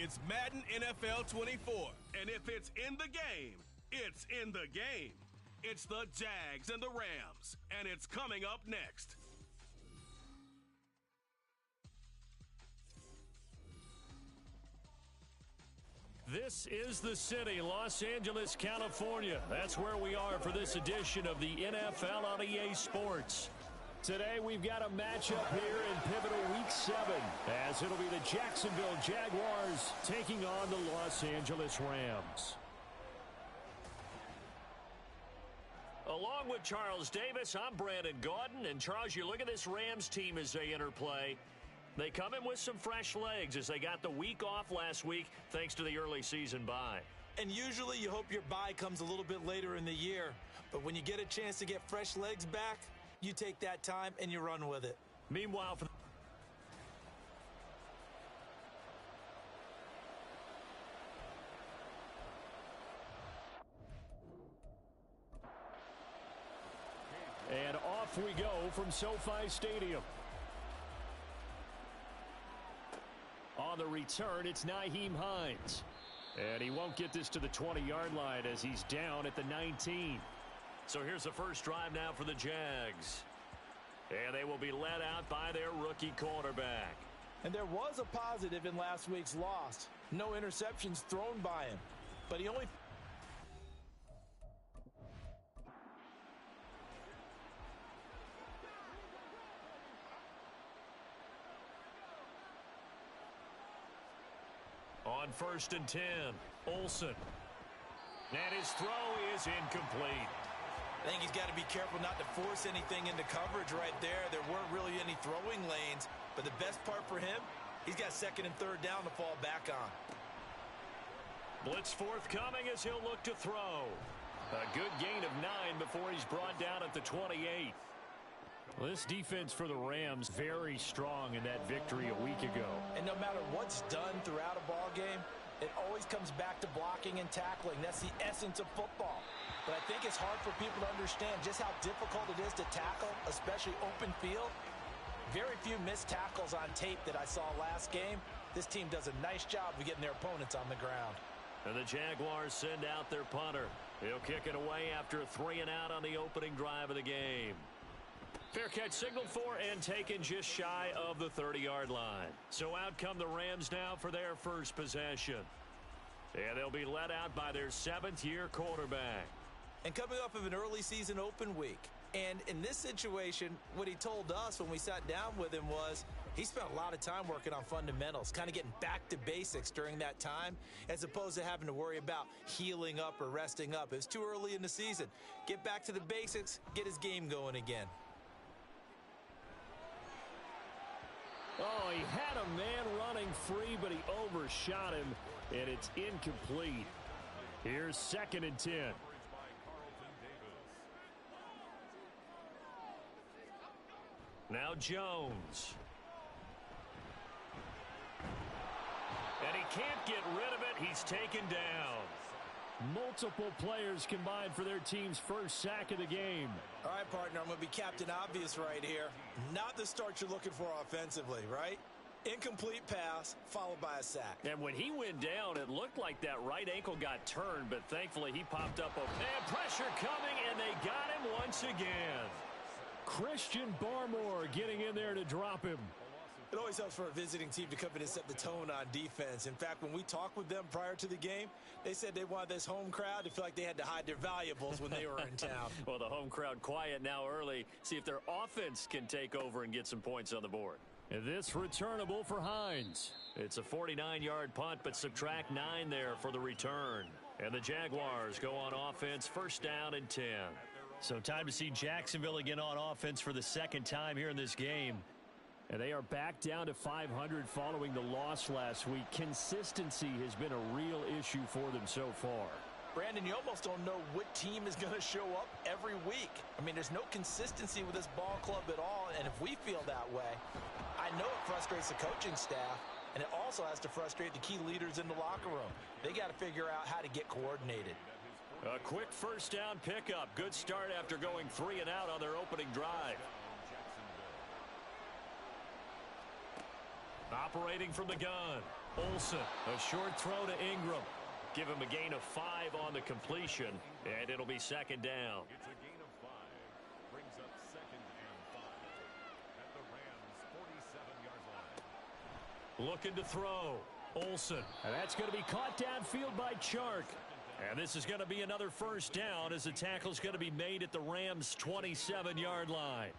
It's Madden NFL 24. And if it's in the game, it's in the game. It's the Jags and the Rams. And it's coming up next. This is the city, Los Angeles, California. That's where we are for this edition of the NFL on EA Sports. Today we've got a matchup here in pivotal week 7, as it'll be the Jacksonville Jaguars taking on the Los Angeles Rams. Along with Charles Davis, I'm Brandon Gaudin. And Charles, you look at this Rams team as they interplay. They come in with some fresh legs as they got the week off last week thanks to the early season bye. And usually you hope your bye comes a little bit later in the year. But when you get a chance to get fresh legs back, you take that time and you run with it. Meanwhile, and off we go from SoFi Stadium. On the return, it's Nyheim Hines. And he won't get this to the 20-yard line as he's down at the 19. So here's the first drive now for the Jags. And they will be led out by their rookie quarterback. And there was a positive in last week's loss. No interceptions thrown by him. But he only... On 1st and 10, Olsen. And his throw is incomplete. I think he's got to be careful not to force anything into coverage right there. There weren't really any throwing lanes. But the best part for him, he's got 2nd and 3rd down to fall back on. Blitz forthcoming as he'll look to throw. A good gain of 9 before he's brought down at the 28. Well, this defense for the Rams very strong in that victory a week ago. And no matter what's done throughout a ball game, it always comes back to blocking and tackling. That's the essence of football. But I think it's hard for people to understand just how difficult it is to tackle, especially open field. Very few missed tackles on tape that I saw last game. This team does a nice job of getting their opponents on the ground. And the Jaguars send out their punter. He'll kick it away after a 3 and out on the opening drive of the game. Fair catch signaled for and taken just shy of the 30-yard line. So out come the Rams now for their first possession. And they'll be led out by their 7th-year quarterback. And coming off of an early season open week. And in this situation, what he told us when we sat down with him was he spent a lot of time working on fundamentals, kind of getting back to basics during that time, as opposed to having to worry about healing up or resting up. It was too early in the season. Get back to the basics, get his game going again. Oh, he had a man running free, but he overshot him, and it's incomplete. Here's 2nd and 10. Now Jones. And he can't get rid of it. He's taken down. Multiple players combined for their team's first sack of the game. All right, partner, I'm going to be Captain Obvious right here. Not the start you're looking for offensively, right? Incomplete pass, followed by a sack. And when he went down, it looked like that right ankle got turned, but thankfully he popped up. And pressure coming, and they got him once again. Christian Barmore getting in there to drop him. It always helps for a visiting team to come in and set the tone on defense. In fact, when we talked with them prior to the game, they said they wanted this home crowd to feel like they had to hide their valuables when they were in town. Well, the home crowd quiet now early. See if their offense can take over and get some points on the board. And this returnable for Hines. It's a 49-yard punt, but subtract 9 there for the return. And the Jaguars go on offense, 1st down and 10. So time to see Jacksonville again on offense for the 2nd time here in this game. And they are back down to 500 following the loss last week. Consistency has been a real issue for them so far. Brandon, you almost don't know what team is going to show up every week. I mean, there's no consistency with this ball club at all, and if we feel that way, I know it frustrates the coaching staff, and it also has to frustrate the key leaders in the locker room. They got to figure out how to get coordinated. A quick 1st down pickup. Good start after going 3 and out on their opening drive. Operating from the gun, Olsen, a short throw to Ingram. Give him a gain of 5 on the completion, and it'll be second down. It's a gain of 5. Brings up 2nd and 5 at the Rams' 47-yard line. Looking to throw. Olsen. And that's going to be caught downfield by Chark. And this is going to be another first down as the tackle's going to be made at the Rams' 27-yard line.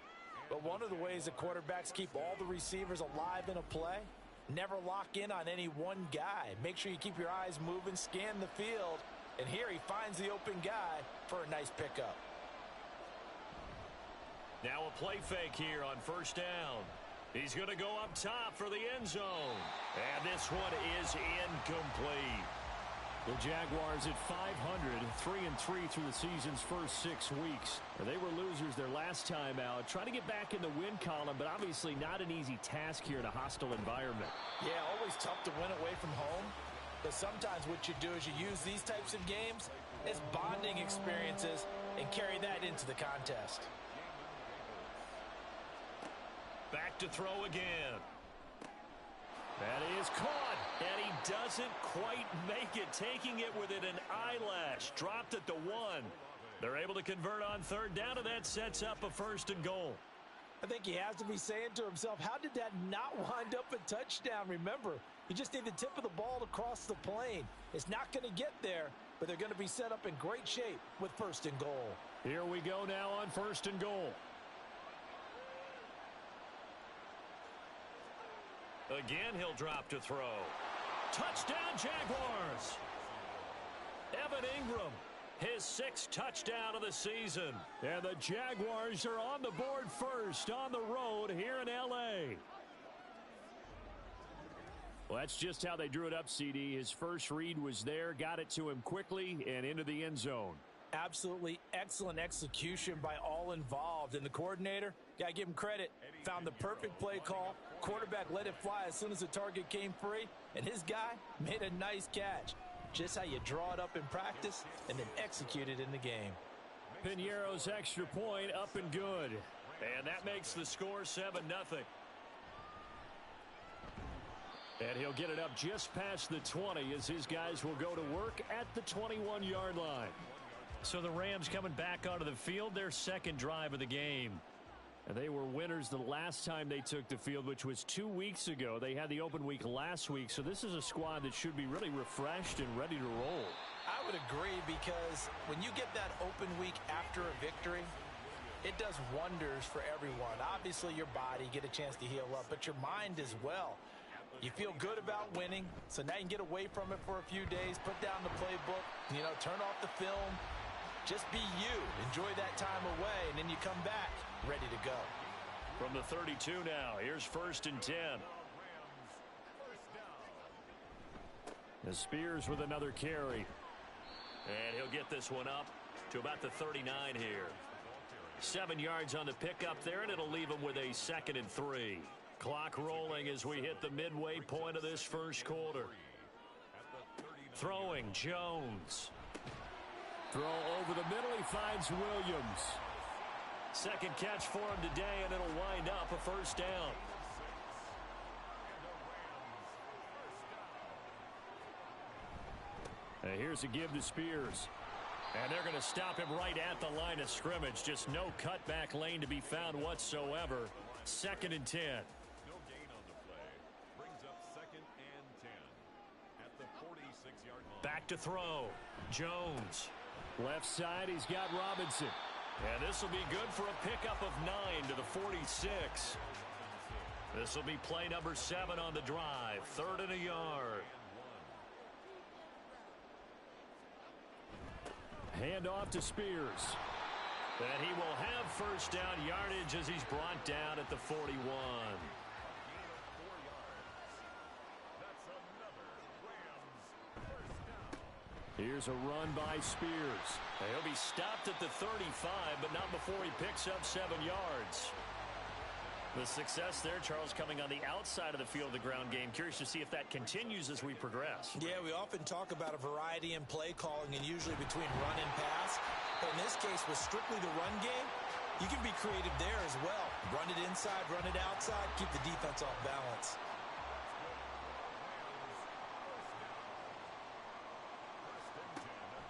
But one of the ways that quarterbacks keep all the receivers alive in a play, never lock in on any one guy. Make sure you keep your eyes moving, scan the field. And here he finds the open guy for a nice pickup. Now a play fake here on first down. He's going to go up top for the end zone. And this one is incomplete. The Jaguars at 500, 3-3 through the season's first 6 weeks. They were losers their last time out. Trying to get back in the win column, but obviously not an easy task here in a hostile environment. Yeah, always tough to win away from home. But sometimes what you do is you use these types of games as bonding experiences and carry that into the contest. Back to throw again. That is caught, and he doesn't quite make it, taking it within an eyelash. Dropped at the 1. They're able to convert on third down, and that sets up a 1st and goal. I think he has to be saying to himself, how did that not wind up a touchdown? Remember, you just need the tip of the ball to cross the plane. It's not going to get there, but they're going to be set up in great shape with 1st and goal. Here we go now on 1st and goal. Again, he'll drop to throw. Touchdown, Jaguars! Evan Ingram, his 6th touchdown of the season. And the Jaguars are on the board first on the road here in L.A. Well, that's just how they drew it up, CD. His first read was there, got it to him quickly, and into the end zone. Absolutely excellent execution by all involved. And the coordinator, got to give him credit, found the perfect play call. Quarterback let it fly as soon as the target came free, and his guy made a nice catch. Just how you draw it up in practice and then execute it in the game. Piñeiro's extra point up and good. And that makes the score 7-0. And he'll get it up just past the 20 as his guys will go to work at the 21-yard line. So the Rams coming back onto the field, their 2nd drive of the game. And they were winners the last time they took the field, which was 2 weeks ago. They had the open week last week, so this is a squad that should be really refreshed and ready to roll. I would agree, because when you get that open week after a victory, it does wonders for everyone. Obviously, your body, get a chance to heal up, but your mind as well. You feel good about winning, so now you can get away from it for a few days, put down the playbook, turn off the film. Just be you. Enjoy that time away, and then you come back ready to go. From the 32 now, here's 1st and 10. The Spears with another carry. And he'll get this one up to about the 39 here. 7 yards on the pickup there, and it'll leave him with a 2nd and 3. Clock rolling as we hit the midway point of this first quarter. Throwing, Jones. Throw over the middle, he finds Williams. 2nd catch for him today, and it'll wind up a 1st down. And here's a give to Spears. And they're going to stop him right at the line of scrimmage. Just no cutback lane to be found whatsoever. 2nd and 10. No gain on the play. Brings up 2nd and 10 at the 46-yard line. Back to throw. Jones. Left side, he's got Robinson. And this will be good for a pickup of 9 to the 46. This will be play number 7 on the drive. 3rd and a yard. Hand off to Spears. And he will have 1st down yardage as he's brought down at the 41. Here's a run by Spears. And he'll be stopped at the 35, but not before he picks up 7 yards. The success there, Charles, coming on the outside of the field, the ground game. Curious to see if that continues as we progress. Yeah, we often talk about a variety in play calling, and usually between run and pass. But in this case, with strictly the run game, you can be creative there as well. Run it inside, run it outside, keep the defense off balance.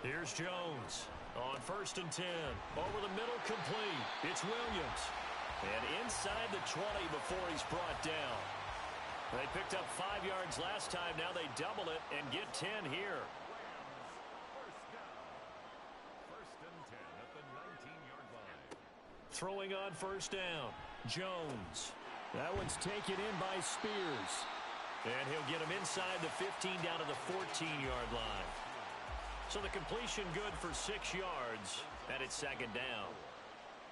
Here's Jones on 1st and 10. Over the middle, complete. It's Williams. And inside the 20 before he's brought down. They picked up 5 yards last time. Now they double it and get 10 here. First and 10 at the 19-yard line. Throwing on 1st down. Jones. That one's taken in by Spears. And he'll get him inside the 15 down to the 14-yard line. So the completion good for 6 yards, and it's 2nd down.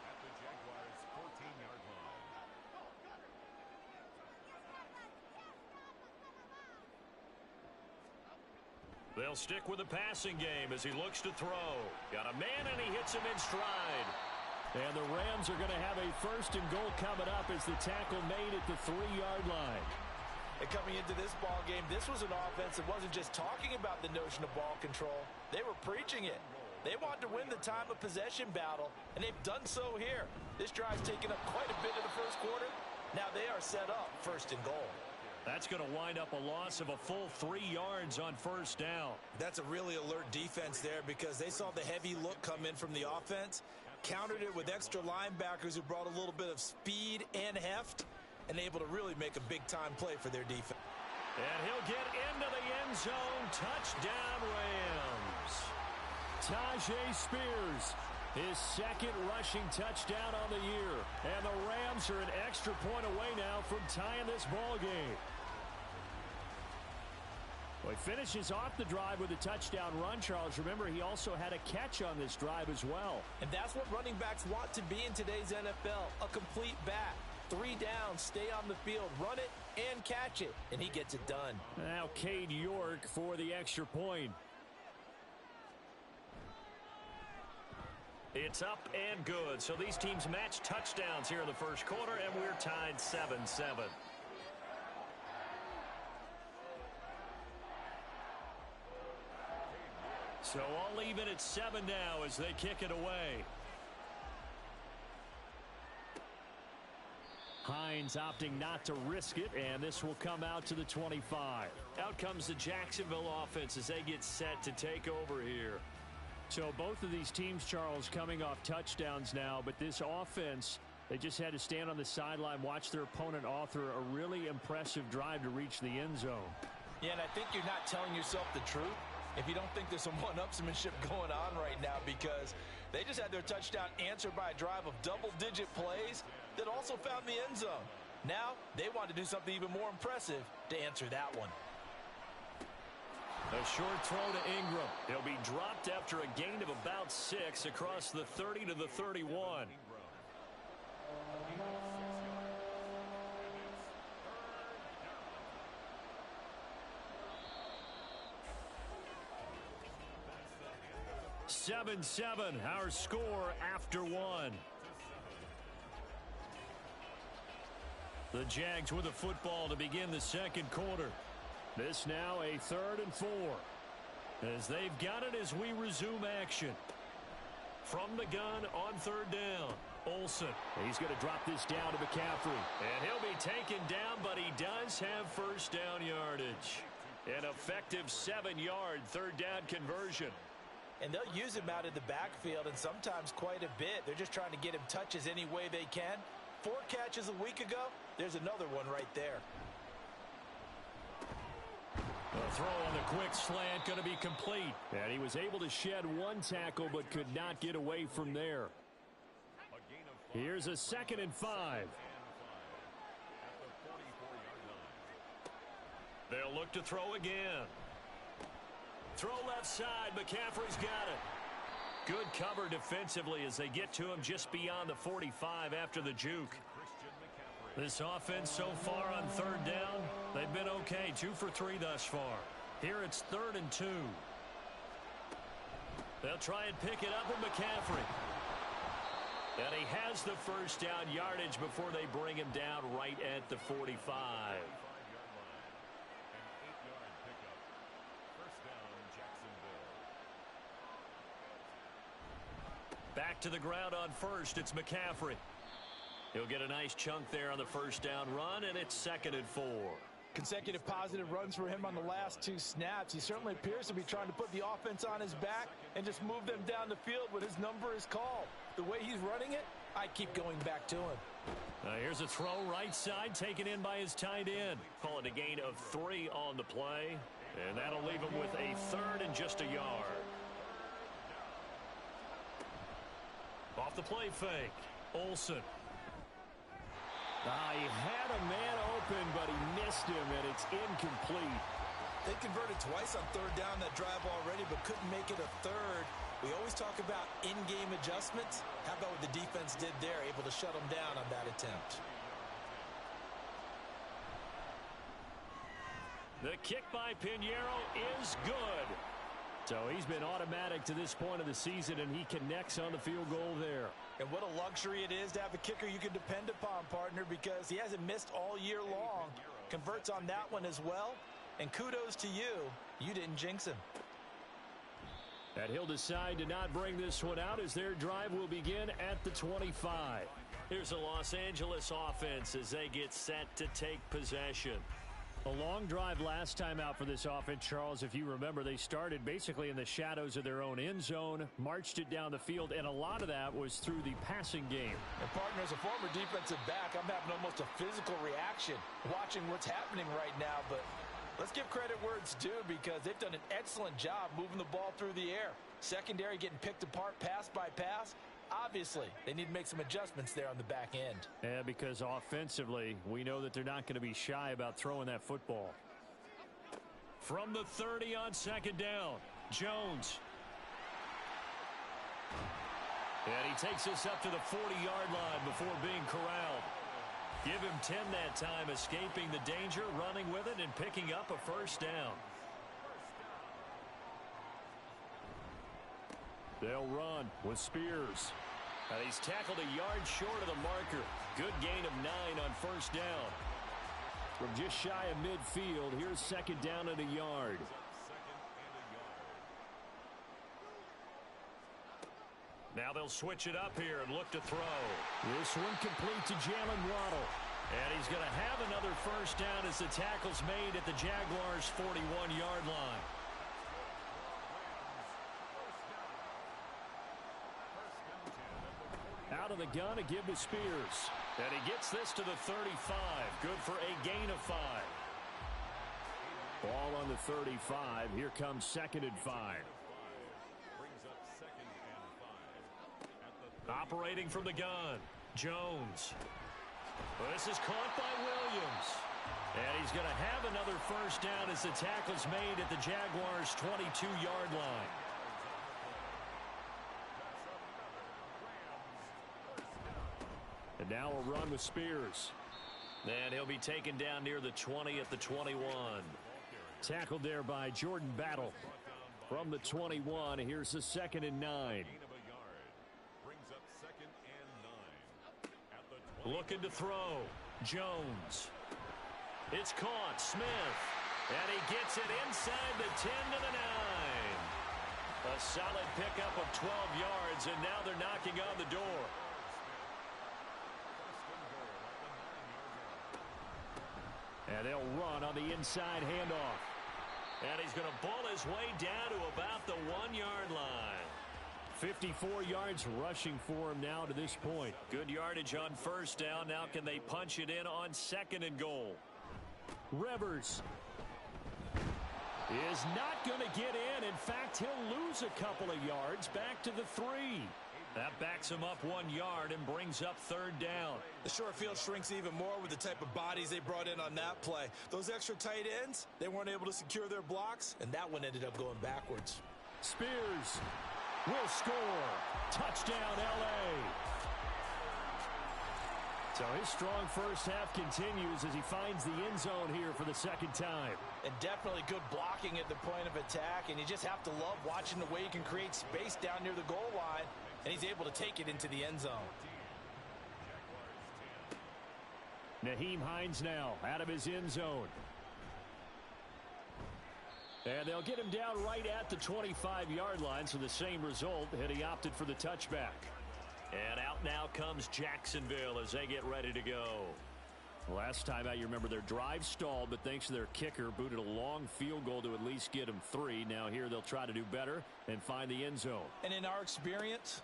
At the Jaguars' 14-yard line. They'll stick with the passing game as he looks to throw. Got a man, and he hits him in stride. And the Rams are going to have a 1st and goal coming up as the tackle made at the 3-yard line. And coming into this ball game, this was an offense that wasn't just talking about the notion of ball control. They were preaching it. They wanted to win the time of possession battle, and they've done so here. This drive's taken up quite a bit in the first quarter. Now they are set up 1st and goal. That's going to wind up a loss of a full 3 yards on 1st down. That's a really alert defense there because they saw the heavy look come in from the offense, countered it with extra linebackers who brought a little bit of speed and heft, and able to really make a big-time play for their defense. And he'll get into the end zone. Touchdown, Rams. Tajay Spears, his 2nd rushing touchdown on the year. And the Rams are an extra point away now from tying this ball game. Well, he finishes off the drive with a touchdown run, Charles. Remember, he also had a catch on this drive as well. And that's what running backs want to be in today's NFL, a complete back. 3 downs, stay on the field, run it, and catch it. And he gets it done. Now Cade York for the extra point. It's up and good. So these teams match touchdowns here in the first quarter, and we're tied 7-7. So all even at 7 now as they kick it away. Hines opting not to risk it, and this will come out to the 25. Out comes the Jacksonville offense as they get set to take over here. So both of these teams, Charles, coming off touchdowns now, but this offense, they just had to stand on the sideline, watch their opponent author a really impressive drive to reach the end zone. Yeah, and I think you're not telling yourself the truth if you don't think there's some one-upsmanship going on right now, because they just had their touchdown answered by a drive of double-digit plays that also found the end zone. Now, they want to do something even more impressive to answer that one. A short throw to Ingram. He'll be dropped after a gain of about 6 across the 30 to the 31. Seven, our score after 1. The Jags with the football to begin the second quarter. This now a 3rd and 4. As they've got it as we resume action. From the gun on 3rd down. Olsen. He's going to drop this down to McCaffrey. And he'll be taken down, but he does have 1st down yardage. An effective 7-yard 3rd down conversion. And they'll use him out in the backfield, and sometimes quite a bit. They're just trying to get him touches any way they can. 4 catches a week ago. There's another one right there. A throw on the quick slant going to be complete. And he was able to shed 1 tackle but could not get away from there. Here's a 2nd and 5. They'll look to throw again. Throw left side. McCaffrey's got it. Good cover defensively as they get to him just beyond the 45 after the juke. This offense so far on 3rd down, they've been okay. 2 for 3 thus far. Here it's 3rd and 2. They'll try and pick it up with McCaffrey. And he has the 1st down yardage before they bring him down right at the 45. Back to the ground on 1st. It's McCaffrey. He'll get a nice chunk there on the 1st down run, and it's 2nd and 4. Consecutive positive runs for him on the last 2 snaps. He certainly appears to be trying to put the offense on his back and just move them down the field when his number is called. The way he's running it, I keep going back to him. Here's a throw right side taken in by his tight end. Call it a gain of 3 on the play. And that'll leave him with a 3rd and just a yard. Off the play fake. Olsen. He had a man open, but he missed him, and it's incomplete. They converted twice on 3rd down that drive already, but couldn't make it a 3rd. We always talk about in-game adjustments. How about what the defense did there, able to shut them down on that attempt? The kick by Pinheiro is good. So he's been automatic to this point of the season, and he connects on the field goal there. And what a luxury it is to have a kicker you can depend upon, partner, because he hasn't missed all year long. Converts on that one as well. And kudos to you. You didn't jinx him. And he'll decide to not bring this one out as their drive will begin at the 25. Here's the Los Angeles offense as they get set to take possession. A long drive last time out for this offense, Charles. If you remember, they started basically in the shadows of their own end zone, marched it down the field, and a lot of that was through the passing game. And partner, as a former defensive back, I'm having almost a physical reaction watching what's happening right now. But let's give credit where it's due, because they've done an excellent job moving the ball through the air. Secondary getting picked apart pass by pass. Obviously, they need to make some adjustments there on the back end. Yeah, because offensively, we know that they're not going to be shy about throwing that football. From the 30 on 2nd down, Jones. And he takes us up to the 40-yard line before being corralled. Give him 10 that time, escaping the danger, running with it, and picking up a 1st down. They'll run with Spears. And he's tackled a yard short of the marker. Good gain of 9 on 1st down. From just shy of midfield, here's 2nd down and a yard. Now they'll switch it up here and look to throw. This one complete to Jalen Waddle. And he's going to have another 1st down as the tackle's made at the Jaguars' 41-yard line. Out of the gun to give to Spears. And he gets this to the 35. Good for a gain of 5. Ball on the 35. Here comes 2nd and 5. Operating from the gun, Jones. Well, this is caught by Williams. And he's going to have another 1st down as the tackle's made at the Jaguars' 22-yard line. And now a run with Spears. And he'll be taken down near the 20 at the 21. Tackled there by Jordan Battle. From the 21, here's the 2nd and 9. Looking to throw. Jones. It's caught. Smith. And he gets it inside the 10 to the 9. A solid pickup of 12 yards, and now they're knocking on the door. And they'll run on the inside handoff. And he's going to ball his way down to about the 1-yard line. 54 yards rushing for him now to this point. Good yardage on 1st down. Now can they punch it in on 2nd and goal? Rivers is not going to get in. In fact, he'll lose a couple of yards back to the 3. That backs him up 1 yard and brings up 3rd down. The short field shrinks even more with the type of bodies they brought in on that play. Those extra tight ends, they weren't able to secure their blocks, and that one ended up going backwards. Spears will score. Touchdown, L.A. So his strong 1st half continues as he finds the end zone here for the 2nd time. And definitely good blocking at the point of attack, and you just have to love watching the way he can create space down near the goal line, and he's able to take it into the end zone. Nyheim Hines now out of his end zone. And they'll get him down right at the 25-yard line, so the same result, and he opted for the touchback. And out now comes Jacksonville as they get ready to go. Last time out, you remember their drive stalled, but thanks to their kicker, booted a long field goal to at least get them 3. Now here they'll try to do better and find the end zone. And in our experience,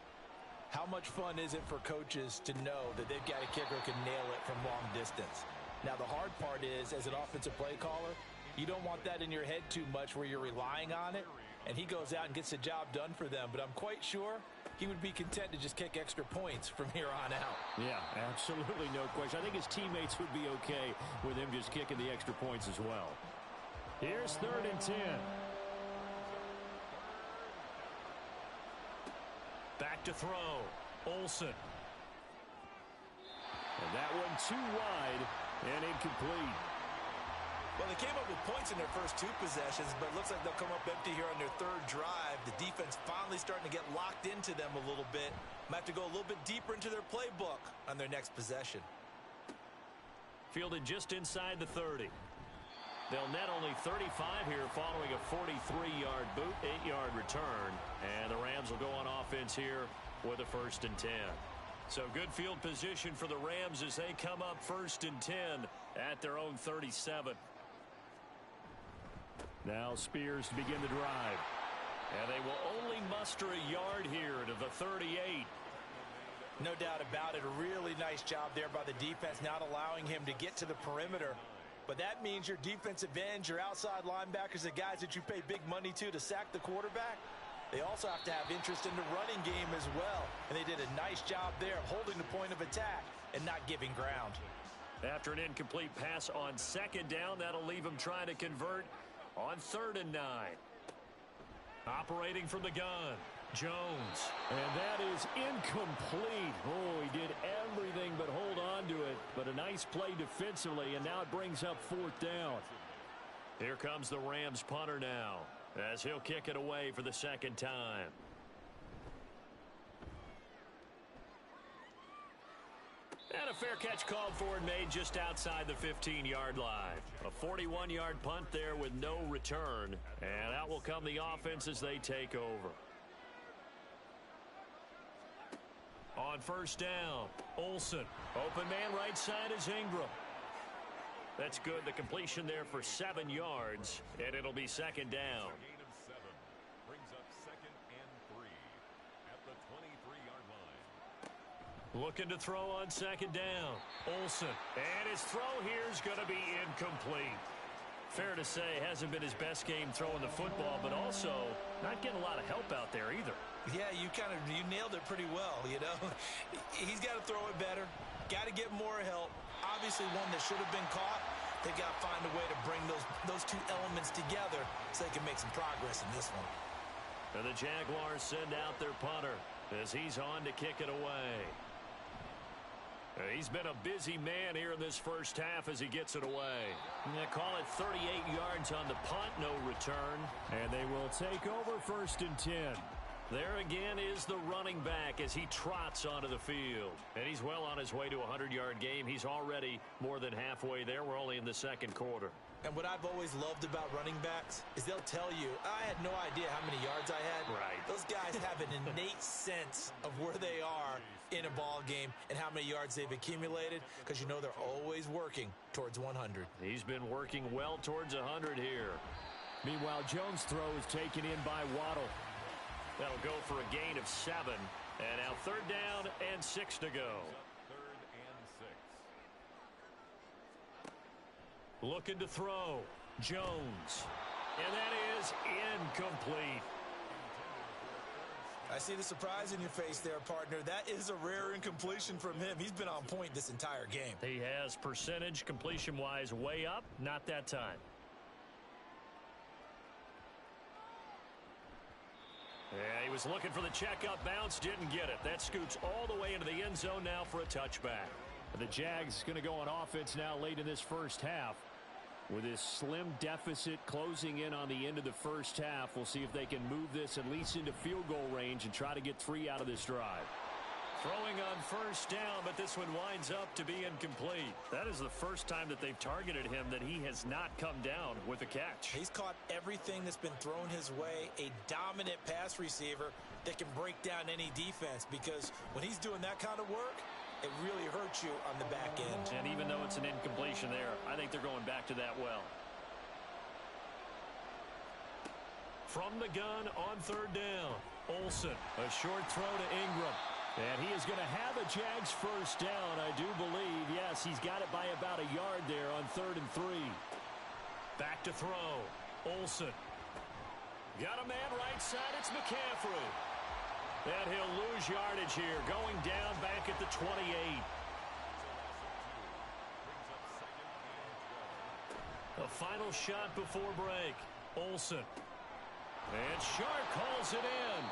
how much fun is it for coaches to know that they've got a kicker who can nail it from long distance? Now the hard part is, as an offensive play caller, you don't want that in your head too much where you're relying on it, and he goes out and gets the job done for them. But I'm quite sure he would be content to just kick extra points from here on out. Yeah, absolutely no question. I think his teammates would be okay with him just kicking the extra points as well. Here's 3rd and 10. Back to throw. Olsen. And that one too wide and incomplete. Well, they came up with points in their first 2 possessions, but it looks like they'll come up empty here on their 3rd drive. The defense finally starting to get locked into them a little bit. Might have to go a little bit deeper into their playbook on their next possession. Fielded just inside the 30. They'll net only 35 here following a 43-yard boot, 8-yard return. And the Rams will go on offense here with a 1st and 10. So good field position for the Rams as they come up 1st and 10 at their own 37. Now Spears to begin the drive. And they will only muster a yard here to the 38. No doubt about it. A really nice job there by the defense, not allowing him to get to the perimeter. But that means your defensive ends, your outside linebackers, the guys that you pay big money to sack the quarterback, they also have to have interest in the running game as well. And they did a nice job there of holding the point of attack and not giving ground. After an incomplete pass on 2nd down, that'll leave them trying to convert on 3rd and 9. Operating from the gun, Jones. And that is incomplete. Oh, he did everything but hold on to it. But a nice play defensively, and now it brings up 4th down. Here comes the Rams punter now, as he'll kick it away for the 2nd time. And a fair catch called for and made just outside the 15-yard line. A 41-yard punt there with no return. And out will come the offense as they take over. On 1st down, Olsen. Open man right side is Ingram. That's good. The completion there for 7 yards. And it'll be 2nd down. Gain of 7 brings up 2nd and 3 at the 23-yard line. Looking to throw on 2nd down. Olsen. And his throw here is going to be incomplete. Fair to say, hasn't been his best game throwing the football, but also not getting a lot of help out there either. Yeah, you nailed it pretty well, you know. He's got to throw it better. Got to get more help. Obviously one that should have been caught. They've got to find a way to bring those 2 elements together so they can make some progress in this one. And the Jaguars send out their punter as he's on to kick it away. He's been a busy man here in this first half as he gets it away. They call it 38 yards on the punt, no return. And they will take over 1st and 10. There again is the running back as he trots onto the field. And he's well on his way to a 100-yard game. He's already more than halfway there. We're only in the 2nd quarter. And what I've always loved about running backs is they'll tell you, I had no idea how many yards I had. Right. Those guys have an innate sense of where they are in a ball game and how many yards they've accumulated, because you know they're always working towards 100. He's been working well towards 100 here. Meanwhile, Jones' throw is taken in by Waddle. That'll go for a gain of 7. And now 3rd down and 6 to go. 3rd and 6. Looking to throw. Jones. And that is incomplete. I see the surprise in your face there, partner. That is a rare incompletion from him. He's been on point this entire game. He has percentage completion-wise way up. Not that time. Yeah, he was looking for the checkup bounce, didn't get it. That scoots all the way into the end zone now for a touchback. The Jags going to go on offense now late in this first half. With this slim deficit closing in on the end of the first half, we'll see if they can move this at least into field goal range and try to get 3 out of this drive. Throwing on 1st down, but this one winds up to be incomplete. That is the first time that they've targeted him that he has not come down with a catch. He's caught everything that's been thrown his way. A dominant pass receiver that can break down any defense, because when he's doing that kind of work, it really hurts you on the back end. And even though it's an incompletion there, I think they're going back to that well. From the gun on third down, Olsen, a short throw to Ingram. And he is going to have a Jags first down, I do believe. Yes, he's got it by about a yard there on 3rd and 3. Back to throw. Olsen. Got a man right side. It's McCaffrey. And he'll lose yardage here, going down back at the 28. The final shot before break. Olsen. And Sharp calls it in.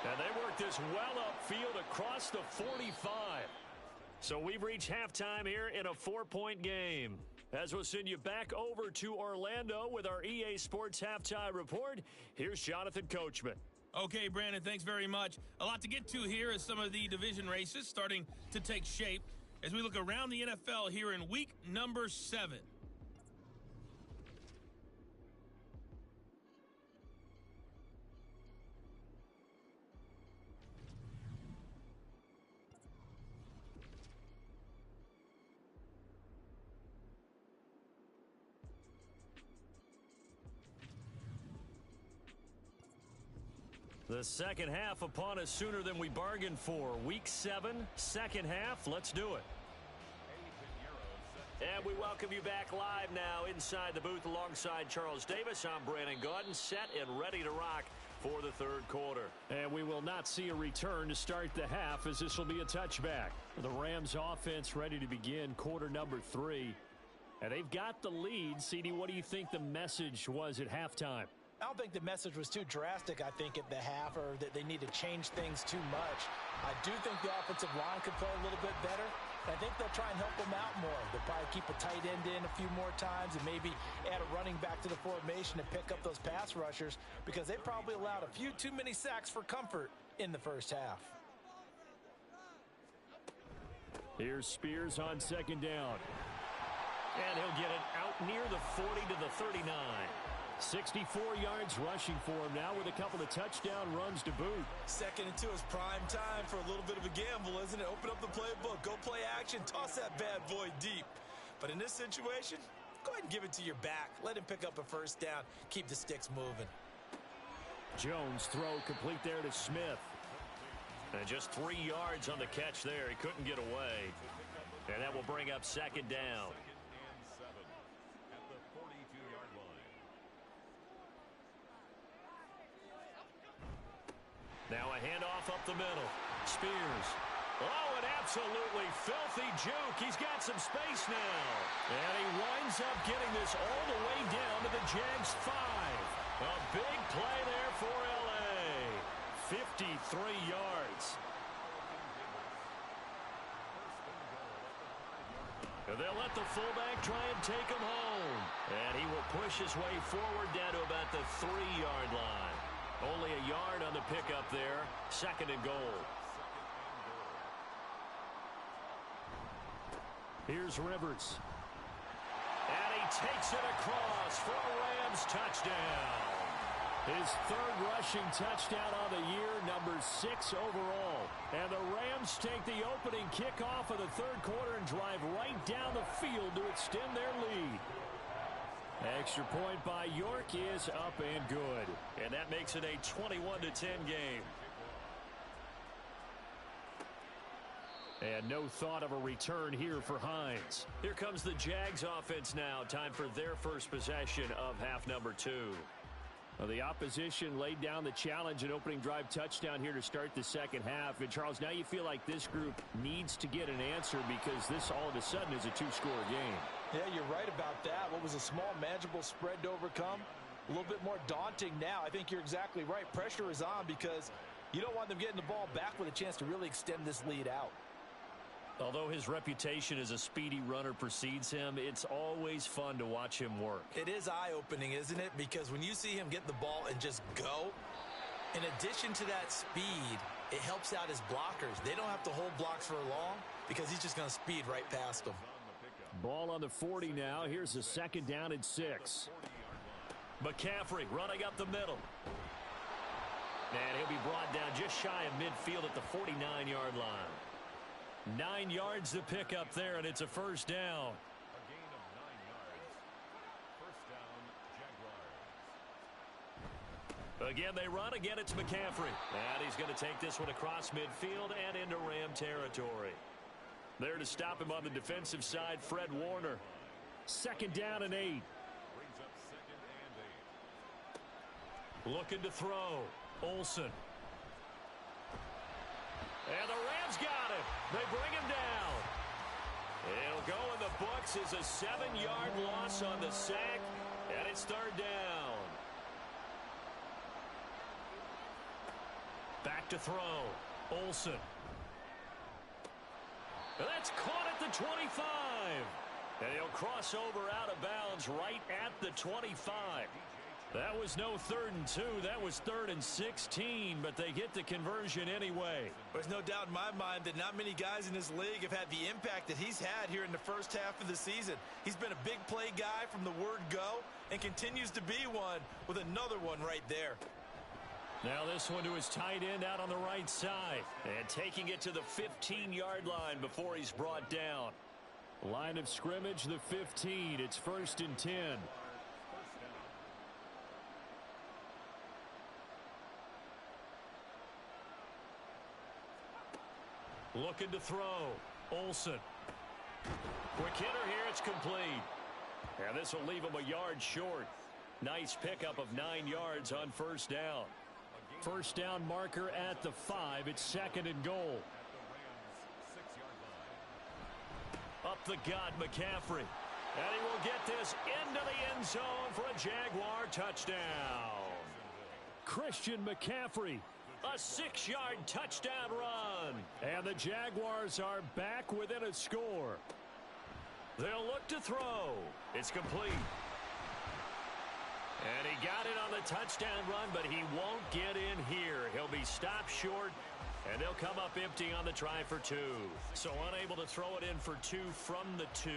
And they work this well upfield across the 45. So we've reached halftime here in a 4-point game. As we'll send you back over to Orlando with our EA Sports Halftime Report, here's Jonathan Coachman. Okay, Brandon, thanks very much. A lot to get to here as some of the division races starting to take shape as we look around the NFL here in week number 7. The second half upon us sooner than we bargained for. Week 7, second half. Let's do it. And we welcome you back live now inside the booth alongside Charles Davis. I'm Brandon Gaudin, set and ready to rock for the third quarter. And we will not see a return to start the half, as this will be a touchback. The Rams offense ready to begin quarter number 3. And they've got the lead. CD, what do you think the message was at halftime? I don't think the message was too drastic, I think, at the half, or that they need to change things too much. I do think the offensive line could play a little bit better. I think they'll try and help them out more. They'll probably keep a tight end in a few more times and maybe add a running back to the formation to pick up those pass rushers, because they probably allowed a few too many sacks for comfort in the first half. Here's Spears on second down. And he'll get it out near the 40 to the 39. 64 yards rushing for him now with a couple of touchdown runs to boot. 2nd and 2 is prime time for a little bit of a gamble, isn't it? Open up the playbook, go play action, toss that bad boy deep. But in this situation, go ahead and give it to your back. Let him pick up a first down. Keep the sticks moving. Jones throw complete there to Smith. And just 3 yards on the catch there. He couldn't get away. And that will bring up second down. Now a handoff up the middle. Spears. Oh, an absolutely filthy juke. He's got some space now. And he winds up getting this all the way down to the Jags 5. A big play there for L.A. 53 yards. And they'll let the fullback try and take him home. And he will push his way forward down to about the 3-yard line. Only a yard on the pickup there. 2nd and goal. Here's Rivers. And he takes it across for a Rams touchdown. His 3rd rushing touchdown on the year, number 6 overall. And the Rams take the opening kickoff of the 3rd quarter and drive right down the field to extend their lead. Extra point by York is up and good. And that makes it a 21-10 game. And no thought of a return here for Hines. Here comes the Jags offense now. Time for their first possession of half number 2. Well, the opposition laid down the challenge, an opening drive touchdown here to start the second half. And, Charles, now you feel like this group needs to get an answer, because this all of a sudden is a 2-score game. Yeah, you're right about that. What was a small, manageable spread to overcome, a little bit more daunting now. I think you're exactly right. Pressure is on, because you don't want them getting the ball back with a chance to really extend this lead out. Although his reputation as a speedy runner precedes him, it's always fun to watch him work. It is eye-opening, isn't it? Because when you see him get the ball and just go, in addition to that speed, it helps out his blockers. They don't have to hold blocks for long, because he's just going to speed right past them. Ball on the 40 now. Here's a 2nd down and 6. McCaffrey running up the middle. And he'll be brought down just shy of midfield at the 49-yard line. 9 yards to pick up there, and it's a first down. A gain of 9 yards. First down, Jaguars. Again, they run. Again, it's McCaffrey. And he's going to take this one across midfield and into Ram territory. There to stop him on the defensive side, Fred Warner. 2nd down and 8. Brings up 2nd and 8. Looking to throw. Olsen. And the Rams got him. They bring him down. It'll go in the books as a 7-yard loss on the sack, and it's 3rd down. Back to throw. Olsen. And that's caught at the 25. And he'll cross over out of bounds right at the 25. That was no 3rd and 2. That was 3rd and 16, but they get the conversion anyway. There's no doubt in my mind that not many guys in this league have had the impact that he's had here in the first half of the season. He's been a big play guy from the word go and continues to be one with another one right there. Now this one to his tight end out on the right side. And taking it to the 15-yard line before he's brought down. Line of scrimmage, the 15. It's 1st and 10. Looking to throw. Olsen. Quick hitter here. It's complete. And this will leave him a yard short. Nice pickup of 9 yards on 1st down. 1st down marker at the 5. It's 2nd and goal. Up the gut, McCaffrey. And he will get this into the end zone for a Jaguar touchdown. Christian McCaffrey. A 6-yard touchdown run. And the Jaguars are back within a score. They'll look to throw. It's complete. And he got it on the touchdown run, but he won't get in here. He'll be stopped short, and they'll come up empty on the try for 2. So unable to throw it in for 2 from the 2.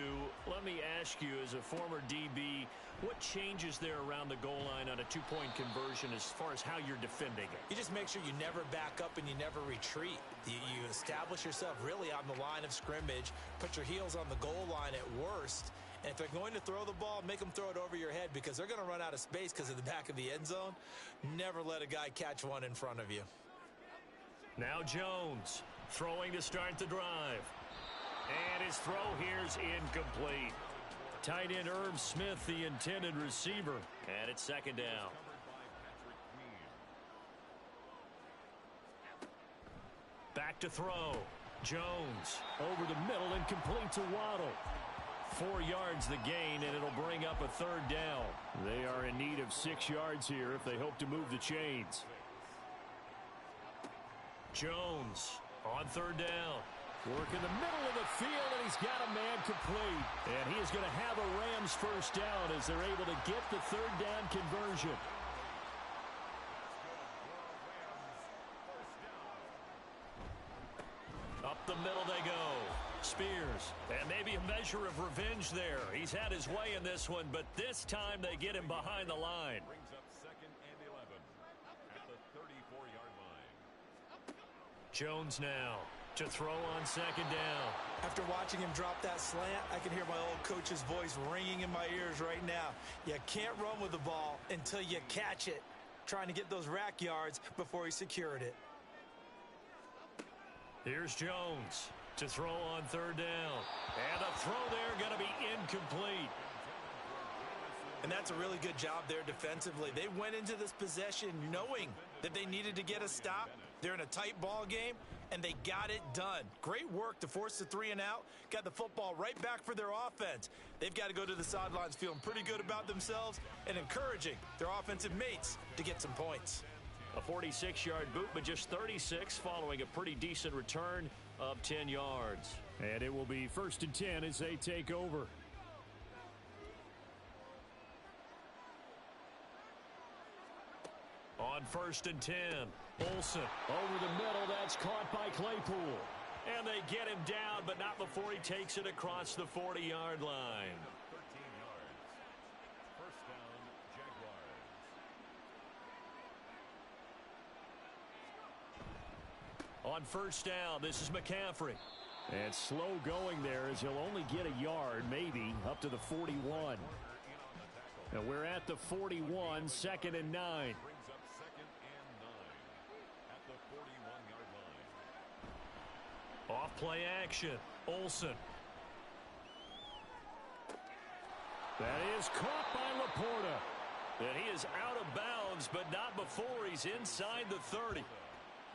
Let me ask you, as a former DB, what changes there around the goal line on a 2-point conversion as far as how you're defending it? You just make sure you never back up and you never retreat. You establish yourself really on the line of scrimmage, put your heels on the goal line at worst, and if they're going to throw the ball, make them throw it over your head because they're going to run out of space because of the back of the end zone. Never let a guy catch one in front of you. Now Jones throwing to start the drive. And his throw here's incomplete. Tight end Irv Smith, the intended receiver. And it's 2nd down. Back to throw. Jones over the middle and complete to Waddle. 4 yards the gain, and it'll bring up a 3rd down. They are in need of 6 yards here if they hope to move the chains. Jones on 3rd down. Work in the middle of the field, and he's got a man complete. And he is going to have a Rams 1st down as they're able to get the 3rd down conversion. Up the middle they go. Spears. And maybe a measure of revenge there. He's had his way in this one, but this time they get him behind the line. Brings up 2nd and 11 at the 34-yard line. Jones now to throw on 2nd down. After watching him drop that slant, I can hear my old coach's voice ringing in my ears right now. You can't run with the ball until you catch it. Trying to get those rack yards before he secured it. Here's Jones to throw on 3rd down. And the throw there going to be incomplete. And that's a really good job there defensively. They went into this possession knowing that they needed to get a stop. They're in a tight ball game, and they got it done. Great work to force the 3 and out. Got the football right back for their offense. They've got to go to the sidelines feeling pretty good about themselves and encouraging their offensive mates to get some points. A 46-yard boot, but just 36 following a pretty decent return of 10 yards. And it will be 1st and 10 as they take over. On 1st and 10, Olsen. Over the middle, that's caught by Claypool. And they get him down, but not before he takes it across the 40-yard line. 13 yards. First down, Jaguars. On 1st down, this is McCaffrey. And slow going there as he'll only get a yard, maybe, up to the 41. And we're at the 41, 2nd and 9. Brings up 2nd and 9 at the 41-yard line. Off play action. Olsen. That is caught by Laporta. And he is out of bounds, but not before he's inside the 30.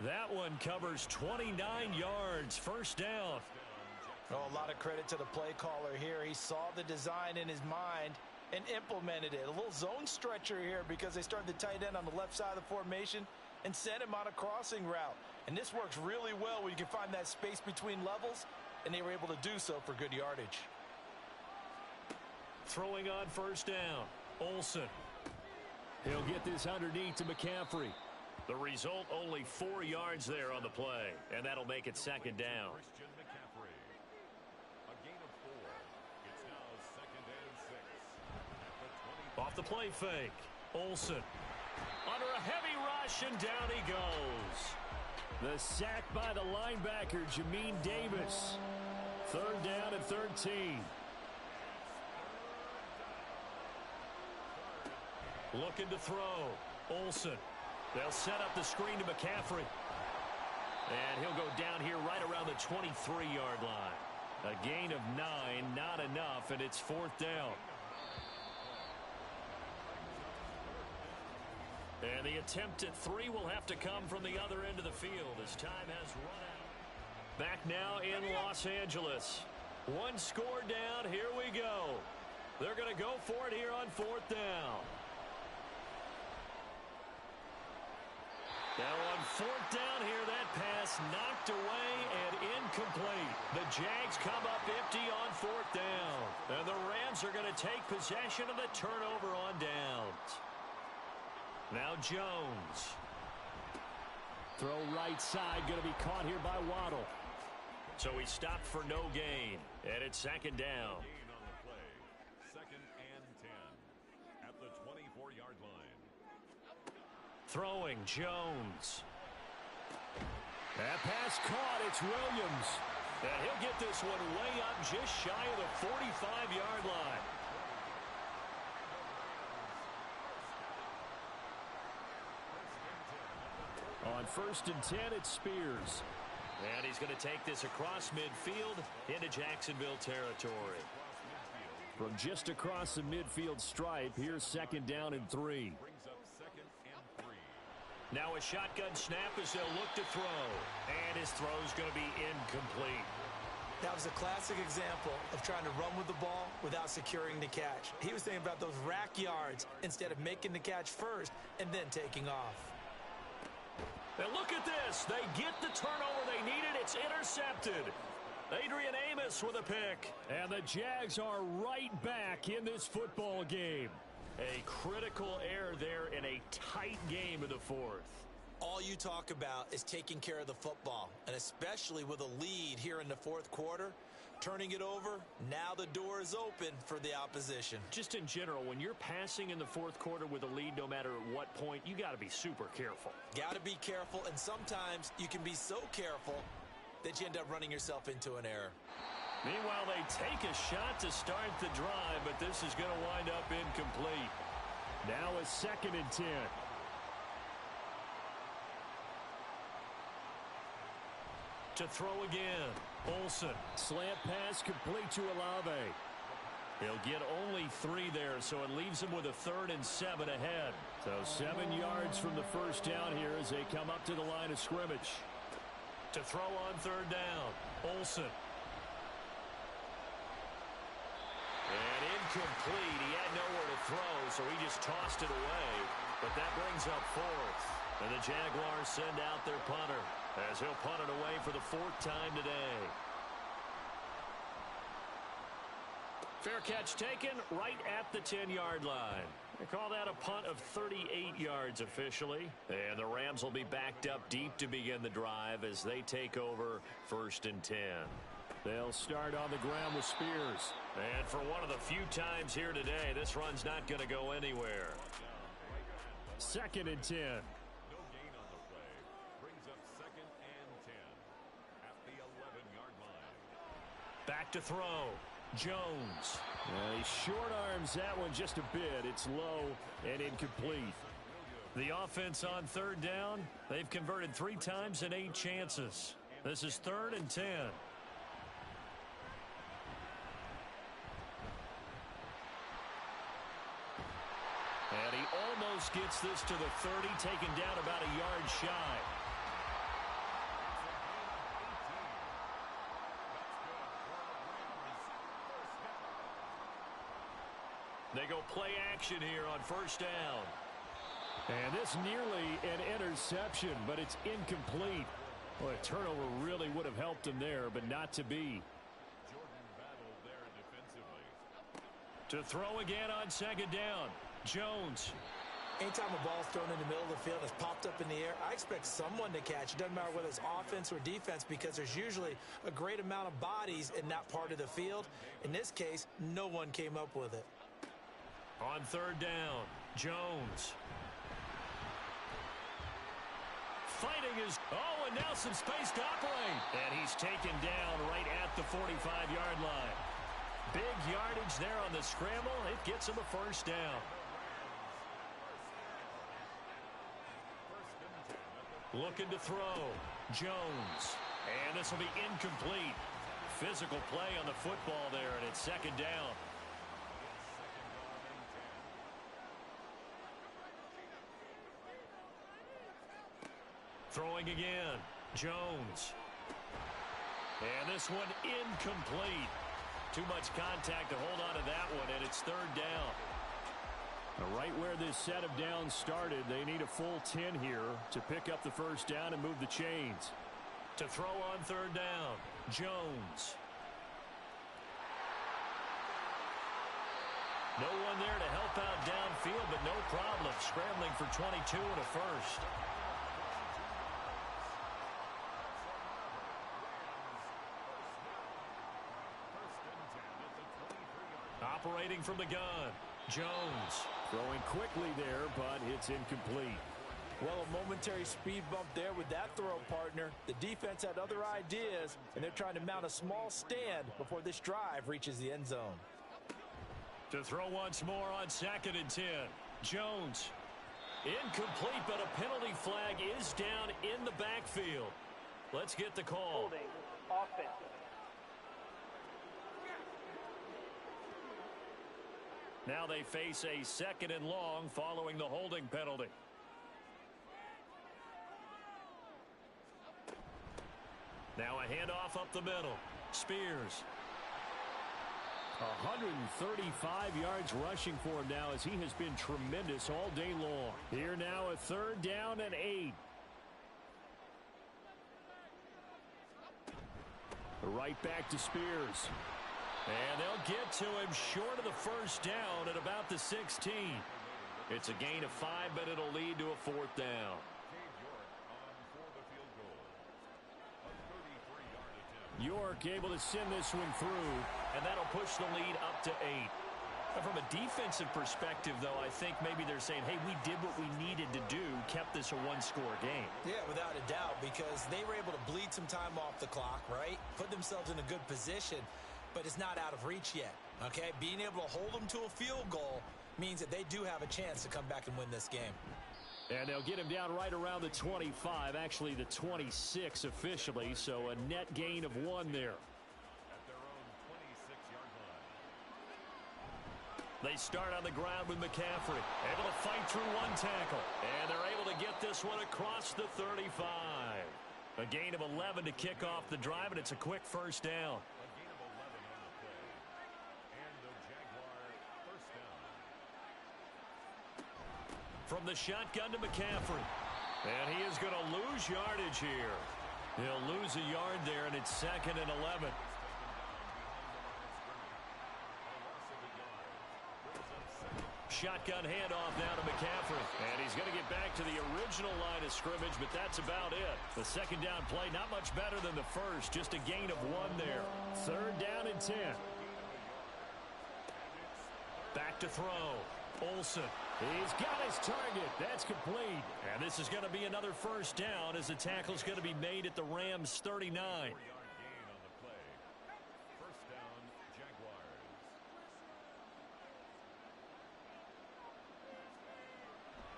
That one covers 29 yards. First down. Oh, a lot of credit to the play caller here. He saw the design in his mind and implemented it. A little zone stretcher here because they started the tight end on the left side of the formation and sent him on a crossing route. And this works really well when you can find that space between levels, and they were able to do so for good yardage. Throwing on first down. Olsen. He'll get this underneath to McCaffrey. The result, only 4 yards there on the play, and that'll make it 2nd down. Christian McCaffrey. A gain of 4. It's now 2nd and 6 at the 20. Off the play fake. Olsen. Under a heavy rush, and down he goes. The sack by the linebacker, Jamin Davis. 3rd down and 13. Looking to throw. Olsen. They'll set up the screen to McCaffrey. And he'll go down here right around the 23-yard line. A gain of 9, not enough, and it's 4th down. And the attempt at 3 will have to come from the other end of the field as time has run out. Back now in Los Angeles. 1 score down. Here we go. They're going to go for it here on 4th down. Now on 4th down here, that pass knocked away and incomplete. The Jags come up empty on 4th down. And the Rams are going to take possession of the turnover on downs. Now Jones. Throw right side, going to be caught here by Waddle. So he stopped for no gain. And it's 2nd down. Gain on the play. 2nd and 10 at the 24-yard line. Throwing Jones. That pass caught. It's Williams. And he'll get this one way up just shy of the 45-yard line. On 1st and 10, it's Spears. And he's going to take this across midfield into Jacksonville territory. From just across the midfield stripe, here's 2nd down and 3. Brings up 2nd and 3. Now a shotgun snap as they'll look to throw. And his throw's going to be incomplete. That was a classic example of trying to run with the ball without securing the catch. He was thinking about those rack yards instead of making the catch first and then taking off. And look at this. They get the turnover they needed. It's intercepted. Adrian Amos with a pick. And the Jags are right back in this football game. A critical error there in a tight game in the 4th. All you talk about is taking care of the football, and especially with a lead here in the 4th quarter, turning it over, now the door is open for the opposition. Just in general, when you're passing in the 4th quarter with a lead, no matter at what point, you got to be super careful. Got to be careful, and sometimes you can be so careful that you end up running yourself into an error. Meanwhile, they take a shot to start the drive, but this is going to wind up incomplete. Now a 2nd and 10. To throw again. Olsen. Slant pass complete to Olave. He'll get only 3 there, so it leaves him with a 3rd and 7 ahead. So 7 yards from the first down here as they come up to the line of scrimmage. To throw on 3rd down. Olsen. And incomplete. He had nowhere to throw, so he just tossed it away. But that brings up 4th. And the Jaguars send out their punter as he'll punt it away for the 4th time today. Fair catch taken right at the 10-yard line. They call that a punt of 38 yards officially. And the Rams will be backed up deep to begin the drive as they take over 1st and 10. They'll start on the ground with Spears. And for one of the few times here today, this run's not going to go anywhere. 2nd and 10. No gain on the play. Brings up 2nd and 10 at the 11-yard line. Back to throw. Jones. He short arms that one just a bit. It's low and incomplete. The offense on third down, they've converted 3 times in 8 chances. This is 3rd and 10. And he almost gets this to the 30, taken down about a yard shy. They go play action here on first down. And this nearly an interception, but it's incomplete. Well, a turnover really would have helped him there, but not to be. To throw again on second down. Jones. Anytime a ball's thrown in the middle of the field and it's popped up in the air, I expect someone to catch. It doesn't matter whether it's offense or defense because there's usually a great amount of bodies in that part of the field. In this case, no one came up with it. On third down, Jones. Fighting his... Oh, and now some space to operate. And he's taken down right at the 45-yard line. Big yardage there on the scramble. It gets him a first down. Looking to throw. Jones. And this will be incomplete. Physical play on the football there, and it's second down. Throwing again. Jones. And this one incomplete. Too much contact to hold on to that one, and it's third down. Right where this set of downs started, they need a full 10 here to pick up the first down and move the chains. To throw on third down, Jones. No one there to help out downfield, but no problem. Scrambling for 22 and a first. Operating from the gun, Jones. Throwing quickly there, but it's incomplete. Well, a momentary speed bump there with that throw, partner. The defense had other ideas, and they're trying to mount a small stand before this drive reaches the end zone. To throw once more on 2nd and 10. Jones. Incomplete, but a penalty flag is down in the backfield. Let's get the call. Holding offense. Now they face a 2nd and long following the holding penalty. Now a handoff up the middle. Spears. 135 yards rushing for him now as he has been tremendous all day long. Here now a 3rd down and 8. Right back to Spears. And they'll get to him short of the first down at about the 16. It's a gain of 5, but it'll lead to a 4th down. York able to send this one through. And that'll push the lead up to 8. And from a defensive perspective, though, I think maybe they're saying, hey, we did what we needed to do, kept this a one-score game. Yeah, without a doubt, because they were able to bleed some time off the clock, right? Put themselves in a good position, but it's not out of reach yet, okay? Being able to hold them to a field goal means that they do have a chance to come back and win this game. And they'll get him down right around the 25, actually the 26 officially, so a net gain of 1 there. They start on the ground with McCaffrey. Able to fight through one tackle. And they're able to get this one across the 35. A gain of 11 to kick off the drive, and it's a quick first down. From the shotgun to McCaffrey. And he is going to lose yardage here. He'll lose a yard there, and it's 2nd and 11. Shotgun handoff now to McCaffrey. And he's going to get back to the original line of scrimmage, but that's about it. The 2nd down play, not much better than the first. Just a gain of 1 there. 3rd down and 10. Back to throw. Olsen. He's got his target. That's complete. And this is going to be another first down as the tackle's going to be made at the Rams' 39.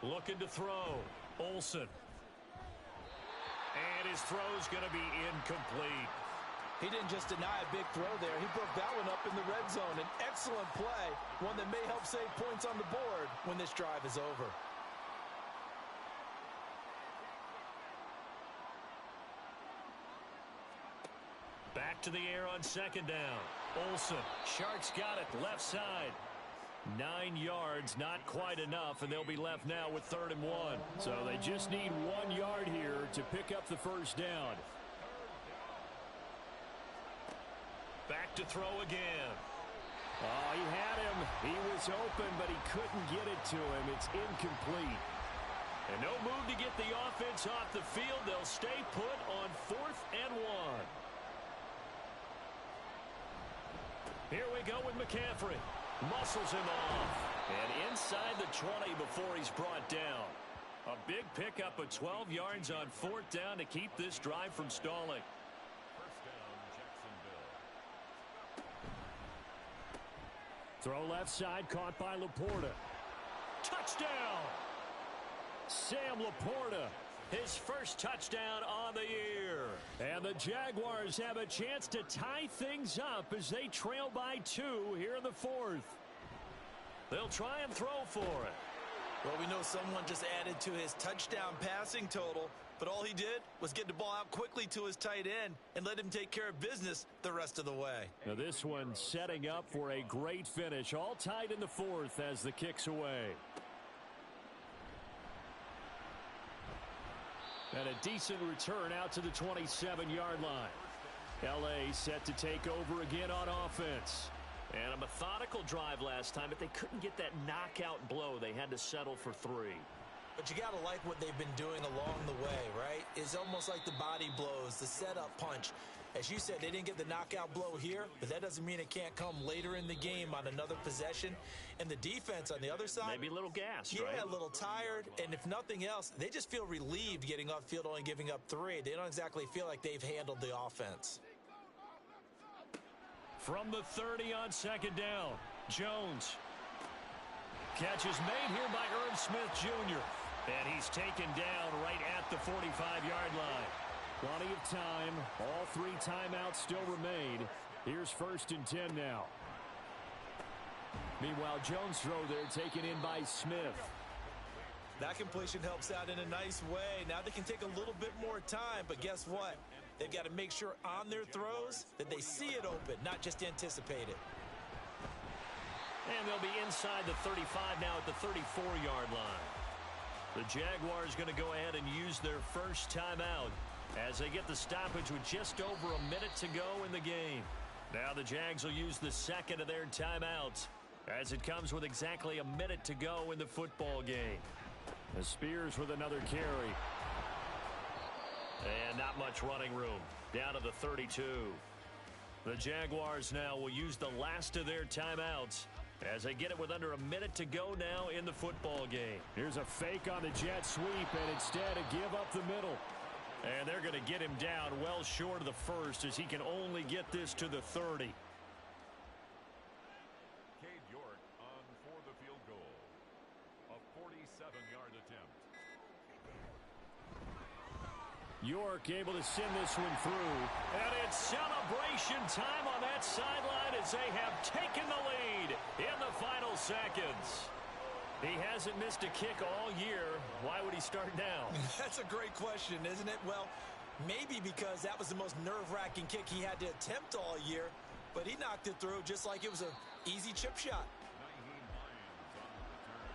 Looking to throw. Olsen. And his throw's going to be incomplete. He didn't just deny a big throw there. He broke that one up in the red zone. An excellent play, one that may help save points on the board when this drive is over. Back to the air on second down. Olsen. Sharks got it. Left side. 9 yards, not quite enough, and they'll be left now with 3rd and 1. So they just need 1 yard here to pick up the first down. Back to throw again. Oh, he had him. He was open, but he couldn't get it to him. It's incomplete. And no move to get the offense off the field. They'll stay put on 4th and 1. Here we go with McCaffrey. Muscles him off. And inside the 20 before he's brought down. A big pickup of 12 yards on 4th down to keep this drive from stalling. First down, Jacksonville. Throw left side, caught by Laporta. Touchdown! Sam Laporta, his first touchdown on the year. And the Jaguars have a chance to tie things up as they trail by 2 here in the 4th. They'll try and throw for it. Well, we know someone just added to his touchdown passing total, but all he did was get the ball out quickly to his tight end and let him take care of business the rest of the way. Now this one setting up for a great finish. All tied in the 4th as the kick's away. And a decent return out to the 27-yard line. L.A. set to take over again on offense. And a methodical drive last time, but they couldn't get that knockout blow. They had to settle for 3. But you got to like what they've been doing along the way, right? It's almost like the body blows, the setup punch. As you said, they didn't get the knockout blow here, but that doesn't mean it can't come later in the game on another possession. And the defense on the other side, maybe a little gassed, yeah, right? A little tired. And if nothing else, they just feel relieved getting off field, only giving up 3. They don't exactly feel like they've handled the offense. From the 30 on second down, Jones. Catch is made here by Irv Smith Jr. And he's taken down right at the 45-yard line. Plenty of time. All 3 timeouts still remain. Here's 1st and 10 now. Meanwhile, Jones' throw there taken in by Smith. That completion helps out in a nice way. Now they can take a little bit more time, but guess what? They've got to make sure on their throws that they see it open, not just anticipate it. And they'll be inside the 35 now at the 34-yard line. The Jaguars going to go ahead and use their first timeout as they get the stoppage with just over a minute to go in the game. Now the Jags will use the second of their timeouts as it comes with exactly a minute to go in the football game. The Spears with another carry. And not much running room. Down to the 32. The Jaguars now will use the last of their timeouts as they get it with under a minute to go now in the football game. Here's a fake on the jet sweep, and instead a give up the middle. And they're going to get him down well short of the first as he can only get this to the 30. Cade York on for the field goal. A 47-yard attempt. York able to send this one through. And it's celebration time on that sideline as they have taken the lead in the final seconds. He hasn't missed a kick all year. Why would he start now? That's a great question, isn't it? Well, maybe because that was the most nerve-wracking kick he had to attempt all year, but he knocked it through just like it was an easy chip shot. 19 Lions on the return.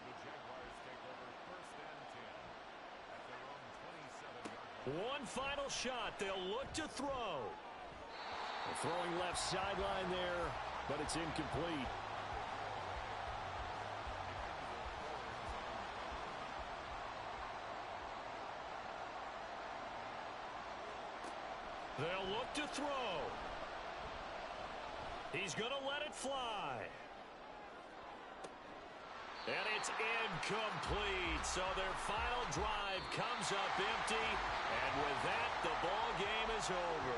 The Jaguars take over 1st and 10 at their own 27-yard line. One final shot. They'll look to throw. They're throwing left sideline there, but it's incomplete. They'll look to throw. He's going to let it fly. And it's incomplete. So their final drive comes up empty. And with that, the ball game is over.